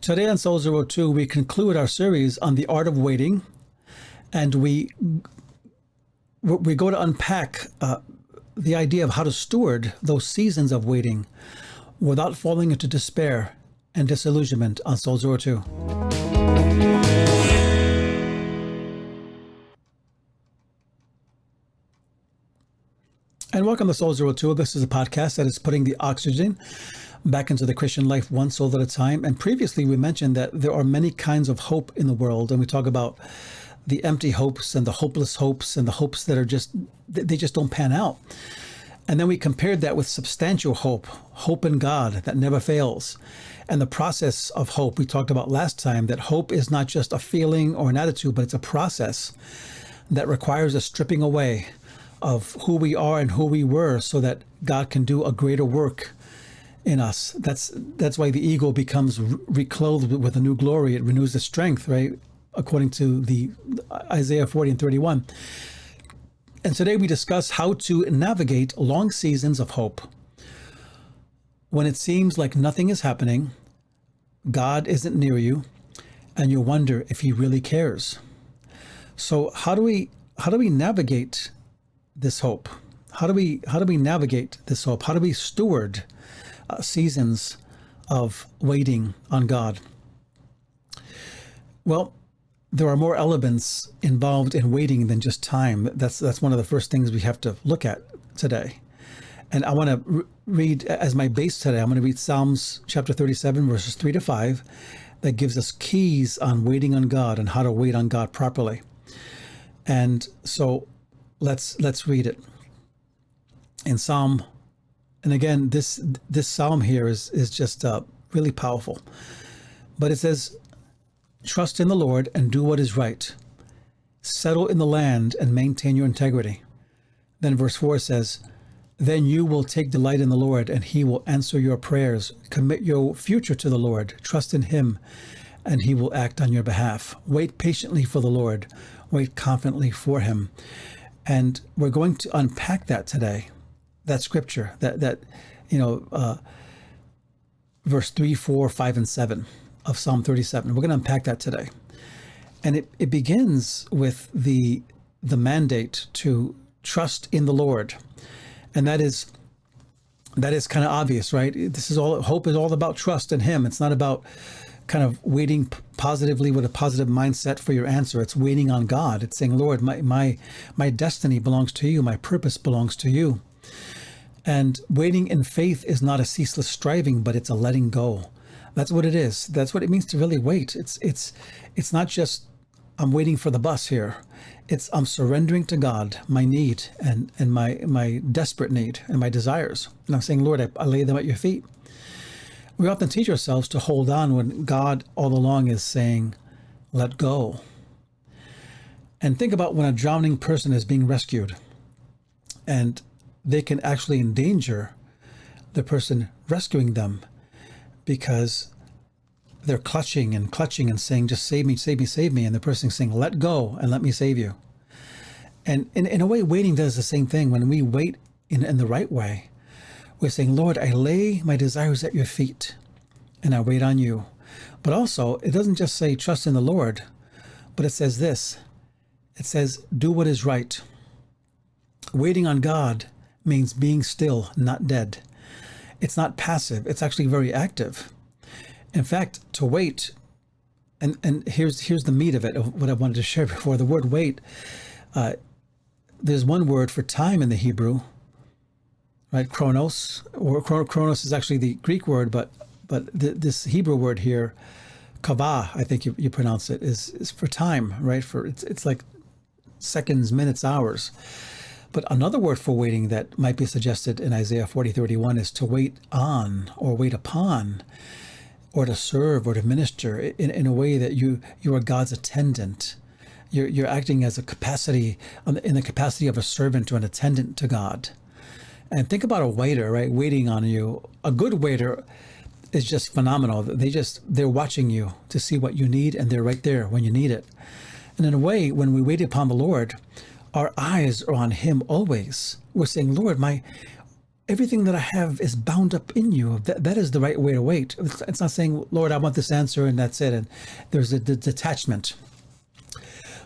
Today on Soul Zero 2, we conclude our series on the art of waiting, and we go to unpack the idea of how to steward those seasons of waiting without falling into despair and disillusionment on Soul Zero 2. And welcome to Soul Zero 2. This is a podcast that is putting the oxygen back into the Christian life one soul at a time. And previously we mentioned that there are many kinds of hope in the world. And we talk about the empty hopes and the hopeless hopes and the hopes that are they just don't pan out. And then we compared that with substantial hope in God that never fails. And the process of hope, we talked about last time, that hope is not just a feeling or an attitude, but it's a process that requires a stripping away of who we are and who we were so that God can do a greater work in us. That's why the ego becomes reclothed with a new glory. It renews the strength, right? According to the Isaiah 40 and 31. And today we discuss how to navigate long seasons of hope. When it seems like nothing is happening, God isn't near you, and you wonder if he really cares. So how do we navigate this hope? How do we navigate this hope? How do we steward seasons of waiting on God? Well, there are more elements involved in waiting than just time. That's one of the first things we have to look at today. And I want to read as my base today. I'm going to read Psalms chapter 37, verses 3 to 5, that gives us keys on waiting on God and how to wait on God properly. And so let's read it. In Psalm, and again, this psalm here is just really powerful. But it says, "Trust in the Lord and do what is right. Settle in the land and maintain your integrity." Then verse 4 says, "Then you will take delight in the Lord, and he will answer your prayers. Commit your future to the Lord. Trust in him, and he will act on your behalf. Wait patiently for the Lord. Wait confidently for him." And we're going to unpack that today, that scripture, verse 3, 4, 5, and 7 of Psalm 37. We're going to unpack that today. And it begins with the mandate to trust in the Lord. And that is kind of obvious, right? Hope is all about trust in him. It's not about kind of waiting positively with a positive mindset for your answer. It's waiting on God. It's saying, Lord, my destiny belongs to you. My purpose belongs to you. And waiting in faith is not a ceaseless striving, but it's a letting go. That's what it is. That's what it means to really wait. It's not just I'm waiting for the bus here. It's I'm surrendering to God my need and my desperate need and my desires. And I'm saying, Lord, I lay them at your feet. We often teach ourselves to hold on when God all along is saying, let go. And think about when a drowning person is being rescued and they can actually endanger the person rescuing them because they're clutching and saying, just save me, save me, save me. And the person is saying, let go and let me save you. And in a way, waiting does the same thing. When we wait in the right way, we're saying, Lord, I lay my desires at your feet and I wait on you. But also, it doesn't just say trust in the Lord, but it says this. It says, do what is right. Waiting on God means being still, not dead. It's not passive. It's actually very active. In fact, to wait, and here's the meat of it, of what I wanted to share before. The word wait, there's one word for time in the Hebrew, right? Chronos, or chronos is actually the Greek word, but this Hebrew word here, kavah, I think you pronounce it, is for time, right? It's like seconds, minutes, hours. But another word for waiting that might be suggested in Isaiah 40:31 is to wait on or wait upon, or to serve or to minister in a way that you are God's attendant. You're acting as in the capacity of a servant or an attendant to God. And think about a waiter, right, waiting on you. A good waiter is just phenomenal. They're watching you to see what you need, and they're right there when you need it. And in a way, when we wait upon the Lord, our eyes are on him always. We're saying, Lord, everything that I have is bound up in you. That is the right way to wait. It's not saying, Lord, I want this answer and that's it. And there's a detachment.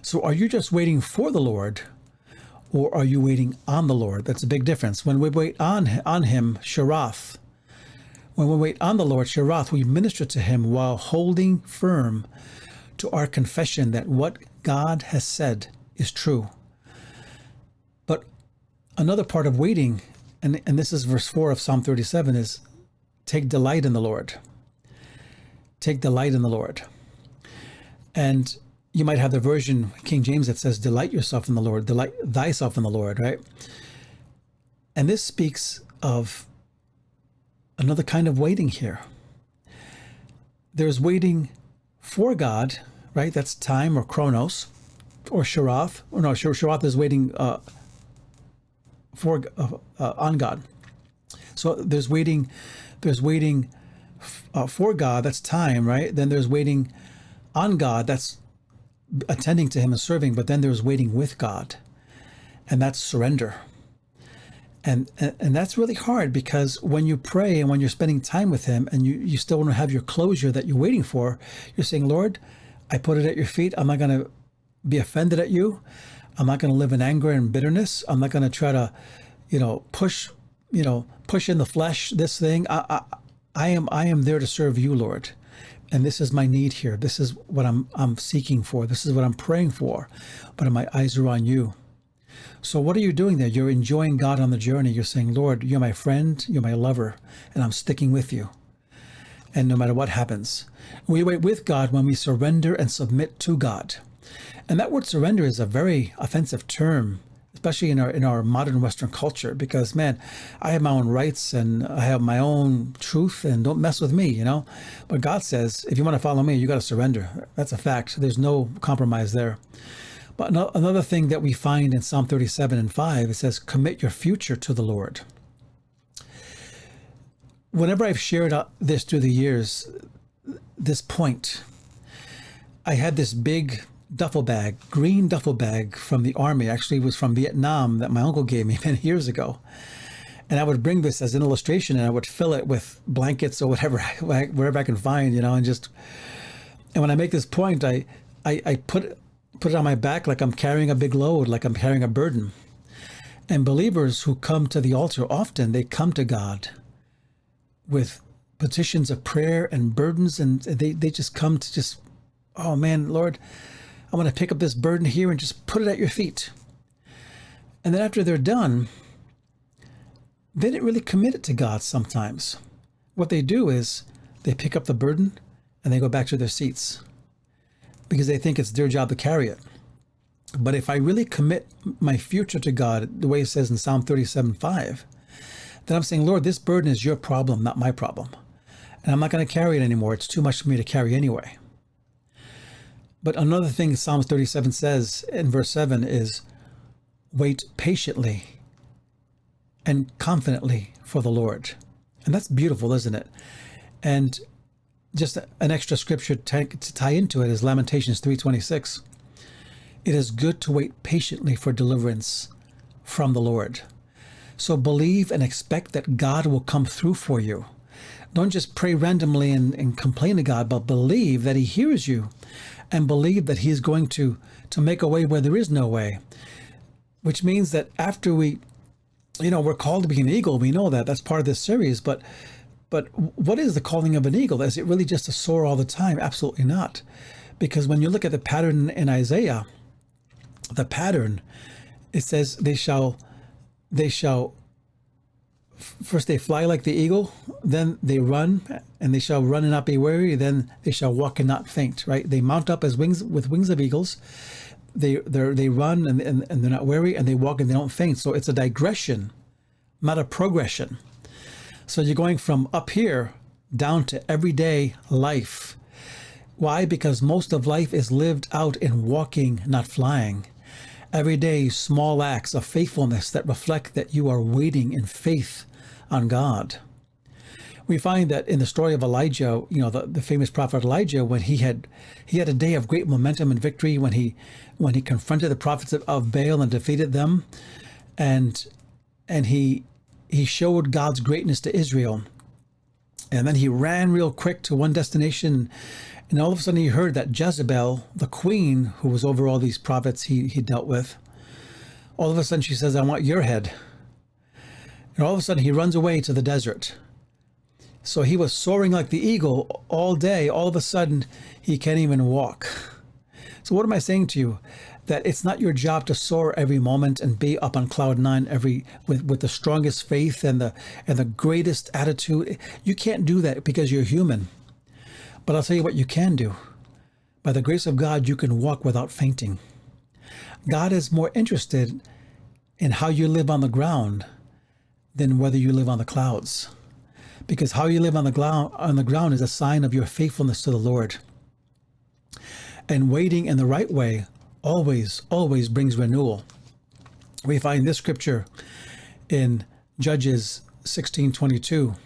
So are you just waiting for the Lord, or are you waiting on the Lord? That's a big difference. When we wait on him, Sharath. When we wait on the Lord, Sharath, we minister to him while holding firm to our confession that what God has said is true. But another part of waiting, and this is verse 4 of Psalm 37, is take delight in the Lord. Take delight in the Lord. And you might have the version, King James, that says, delight yourself in the Lord, delight thyself in the Lord, right? And this speaks of another kind of waiting here. There's waiting for God, right? That's time, or chronos, or sharath. Or no, sharath is waiting on God. So there's waiting for God, that's time, right? Then there's waiting on God, that's attending to him and serving. But then there's waiting with God, and that's surrender. And that's really hard, because when you pray and when you're spending time with him and you still want to have your closure that you're waiting for, you're saying, Lord, I put it at your feet. I'm not going to be offended at you. I'm not going to live in anger and bitterness. I'm not going to try to, push in the flesh this thing. I am there to serve you, Lord. And this is my need here. This is what I'm seeking for. This is what I'm praying for. But my eyes are on you. So what are you doing there? You're enjoying God on the journey. You're saying, Lord, you're my friend, you're my lover, and I'm sticking with you. And no matter what happens, we wait with God when we surrender and submit to God. And that word surrender is a very offensive term, especially in our modern Western culture, because, man, I have my own rights and I have my own truth, and don't mess with me, But God says, if you want to follow me, you got to surrender. That's a fact. There's no compromise there. But another thing that we find in Psalm 37 and 5, it says, commit your future to the Lord. Whenever I've shared this through the years, this point, I had this big duffel bag, green duffel bag from the Army. Actually, it was from Vietnam that my uncle gave me many years ago. And I would bring this as an illustration, and I would fill it with blankets or whatever, wherever I can find, and when I make this point, I put it on my back like I'm carrying a big load, like I'm carrying a burden. And believers who come to the altar, often they come to God with petitions of prayer and burdens, and they just come to oh man, Lord, I want to pick up this burden here and just put it at your feet. And then after they're done, they didn't really commit it to God sometimes. What they do is they pick up the burden and they go back to their seats, because they think it's their job to carry it. But if I really commit my future to God, the way it says in Psalm 37:5, then I'm saying, Lord, this burden is your problem, not my problem. And I'm not going to carry it anymore. It's too much for me to carry anyway. But another thing Psalm 37 says in verse 7 is, wait patiently and confidently for the Lord. And that's beautiful, isn't it? And just an extra scripture to tie into it is Lamentations 3:26. It is good to wait patiently for deliverance from the Lord. So believe and expect that God will come through for you. Don't just pray randomly and complain to God, but believe that he hears you, and believe that he is going to make a way where there is no way. Which means that after we're called to be an eagle. We know that. That's part of this series. But what is the calling of an eagle? Is it really just to soar all the time? Absolutely not. Because when you look at the pattern in Isaiah, the pattern, it says they shall first they fly like the eagle, then they run, and they shall run and not be weary, then they shall walk and not faint, right? They mount up as wings with wings of eagles. They run and they're not weary, and they walk and they don't faint. So it's a digression, not a progression. So you're going from up here down to everyday life. Why? Because most of life is lived out in walking, not flying. Every day, small acts of faithfulness that reflect that you are waiting in faith on God. We find that in the story of Elijah, the famous prophet Elijah, when he had a day of great momentum and victory, when he confronted the prophets of Baal and defeated them, and he he showed God's greatness to Israel. And then he ran real quick to one destination. And all of a sudden he heard that Jezebel, the queen who was over all these prophets he dealt with, all of a sudden she says, I want your head. And all of a sudden he runs away to the desert. So he was soaring like the eagle all day. All of a sudden he can't even walk. So what am I saying to you? That it's not your job to soar every moment and be up on cloud nine with the strongest faith and the greatest attitude. You can't do that because you're human. But I'll tell you what you can do. By the grace of God, you can walk without fainting. God is more interested in how you live on the ground than whether you live on the clouds. Because how you live on the ground is a sign of your faithfulness to the Lord. And waiting in the right way always brings renewal. We find this scripture in Judges 16:22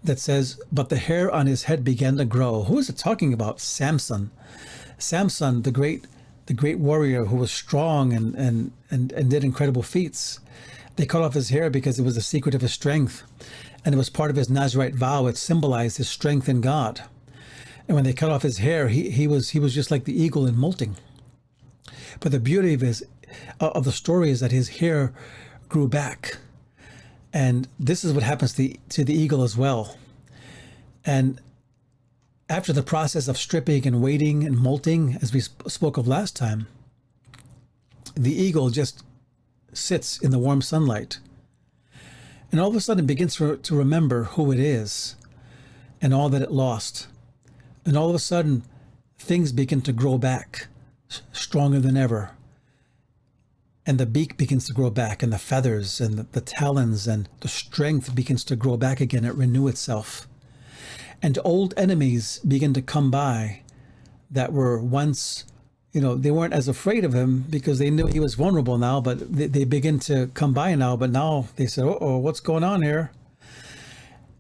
that says, but the hair on his head began to grow. Who is it talking about? Samson. Samson, the great warrior who was strong and did incredible feats. They cut off his hair because it was the secret of his strength. And it was part of his Nazirite vow. It symbolized his strength in God. And when they cut off his hair, he was just like the eagle in molting. But the beauty of the story is that his hair grew back. And this is what happens to the eagle as well. And after the process of stripping and waiting and molting, as we spoke of last time, the eagle just sits in the warm sunlight. And all of a sudden begins to remember who it is and all that it lost. And all of a sudden, things begin to grow back stronger than ever. And the beak begins to grow back, and the feathers and the talons and the strength begins to grow back again and renew itself. And old enemies begin to come by that were once, they weren't as afraid of him because they knew he was vulnerable now, but they begin to come by now. But now they say, uh-oh, what's going on here?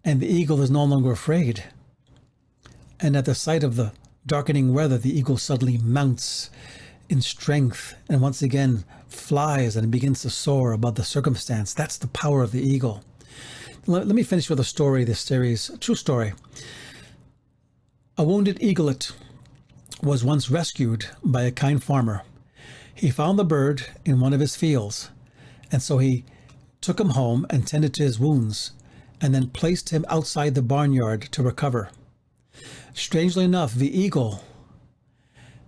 And the eagle is no longer afraid. And at the sight of the darkening weather, the eagle suddenly mounts in strength and once again flies and begins to soar above the circumstance. That's the power of the eagle. Let me finish with a story, this series, a true story. A wounded eaglet was once rescued by a kind farmer. He found the bird in one of his fields, and so he took him home and tended to his wounds, and then placed him outside the barnyard to recover. Strangely enough, the eagle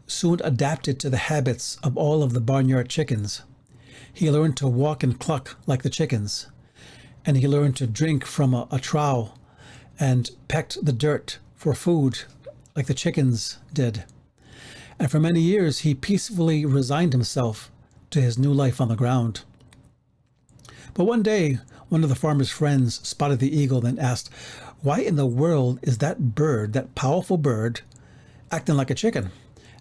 soon adapted to the habits of all of the barnyard chickens. He learned to walk and cluck like the chickens, and he learned to drink from a trough and pecked the dirt for food like the chickens did. And for many years, he peacefully resigned himself to his new life on the ground. But one day, one of the farmer's friends spotted the eagle and asked, why in the world is that bird, that powerful bird, acting like a chicken?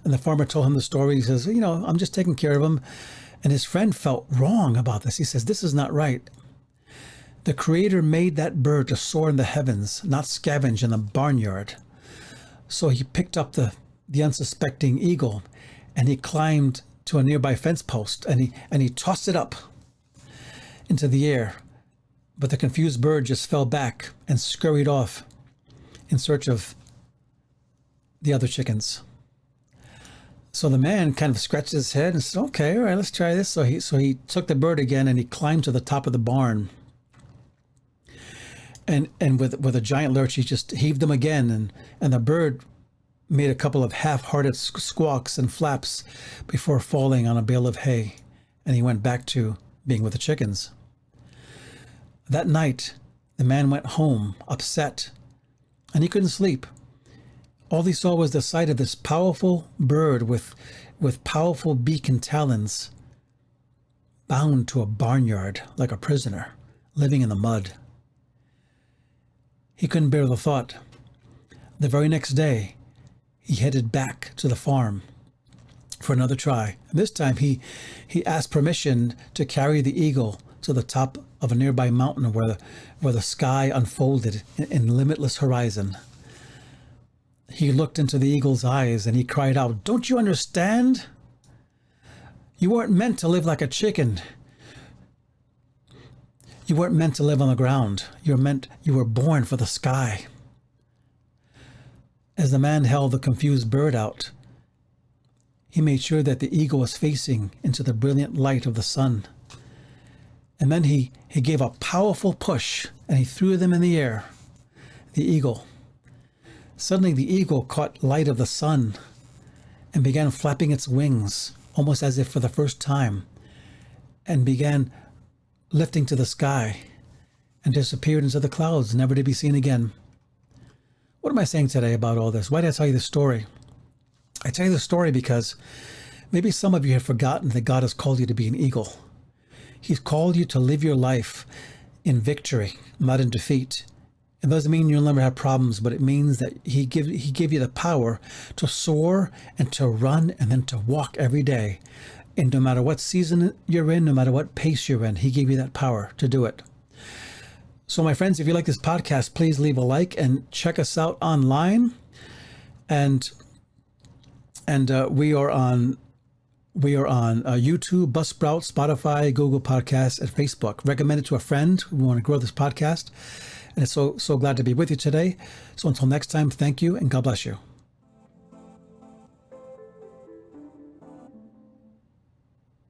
And the farmer told him the story. He says, I'm just taking care of him. And his friend felt wrong about this. He says, this is not right. The Creator made that bird to soar in the heavens, not scavenge in the barnyard. So he picked up the unsuspecting eagle and he climbed to a nearby fence post and he tossed it up into the air. But the confused bird just fell back and scurried off in search of the other chickens. So the man kind of scratched his head and said, okay, all right, let's try this. So he took the bird again and he climbed to the top of the barn. And with a giant lurch, he just heaved them again. And the bird made a couple of half-hearted squawks and flaps before falling on a bale of hay. And he went back to being with the chickens. That night, the man went home upset, and he couldn't sleep. All he saw was the sight of this powerful bird with powerful beak and talons, bound to a barnyard like a prisoner, living in the mud. He couldn't bear the thought. The very next day, he headed back to the farm for another try. This time, he asked permission to carry the eagle to the top of a nearby mountain where the sky unfolded in limitless horizon. He looked into the eagle's eyes and he cried out, "Don't you understand? You weren't meant to live like a chicken. You weren't meant to live on the ground. You were born for the sky. As the man held the confused bird out, he made sure that the eagle was facing into the brilliant light of the sun. And then he gave a powerful push and he threw them in the air. The eagle. Suddenly the eagle caught light of the sun and began flapping its wings, almost as if for the first time, and began lifting to the sky and disappeared into the clouds, never to be seen again. What am I saying today about all this? Why did I tell you this story? I tell you this story because maybe some of you have forgotten that God has called you to be an eagle. He's called you to live your life in victory, not in defeat. It doesn't mean you'll never have problems, but it means that he gave you the power to soar and to run and then to walk every day. And no matter what season you're in, no matter what pace you're in, he gave you that power to do it. So my friends, if you like this podcast, please leave a like and check us out online. And we are on YouTube, Buzzsprout, Spotify, Google Podcasts, and Facebook. Recommend it to a friend who want to grow this podcast. And it's so glad to be with you today. So until next time, thank you and God bless you.